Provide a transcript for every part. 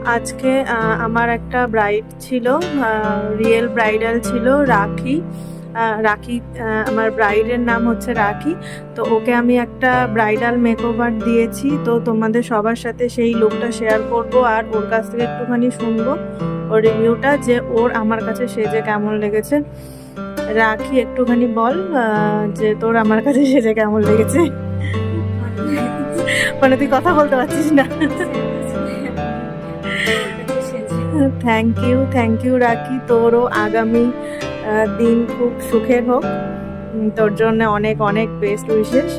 আজকে আমার একটা ব্রাইড ছিল, রিয়েল ব্রাইডাল ছিল, রাখি। রাখি আমার ব্রাইডের নাম হচ্ছে রাখি। তো ওকে আমি একটা ব্রাইডাল মেকওভার দিয়েছি, তো তোমাদের সবার সাথে সেই লুকটা শেয়ার করব আর ওর কাছ থেকে একটুখানি শুনবো ওর রিভিউটা, যে ওর আমার কাছে সেজে কেমন লেগেছে। রাখি একটুখানি বল যে তোর আমার কাছে সেজে কেমন লেগেছে। মানে তুই কথা বলতে পারছিস না। থ্যাংক ইউ রাখি। তোরও আগামী দিন খুব সুখের হোক, তোর জন্য অনেক অনেক বেস্ট উইশেস।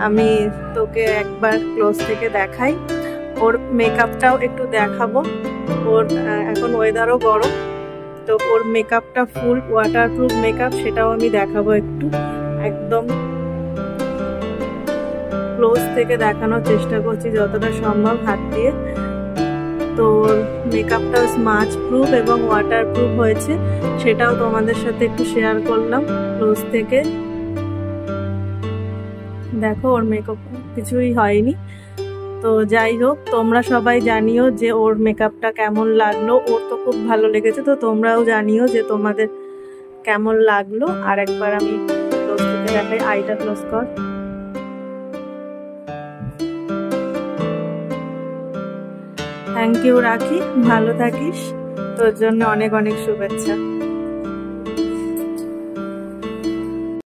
আমি তোকে একবার ক্লোজ থেকে দেখাই, ওর মেকআপটাও একটু দেখাবো। ওর এখন ওয়েদারও গরম, তো ওর মেকআপটা ফুল ওয়াটারপ্রুফ মেকআপ, সেটাও আমি দেখাবো একটু। একদম ক্লোজ থেকে দেখানোর চেষ্টা করছি যতটা সম্ভব হাত দিয়ে। তো মেকআপটা স্মাচ প্রুফ এবং ওয়াটার প্রুফ হয়েছে, সেটাও তোমাদের সাথে একটু শেয়ার করলাম ক্লোজ থেকে। দেখো ওর মেকআপ কিছুই হয়নি। তো যাই হোক, তোমরা সবাই জানিও যে ওর মেকআপটা কেমন লাগলো। ওর তো খুব ভালো লেগেছে, তো তোমরাও জানিও যে তোমাদের কেমন লাগলো। আর একবার আমি ক্লোজ থেকে দেখাই, আইটা ক্লোজ কর। থ্যাংক ইউ রাখি, ভালো থাকিস, তোর জন্য অনেক অনেক শুভেচ্ছা।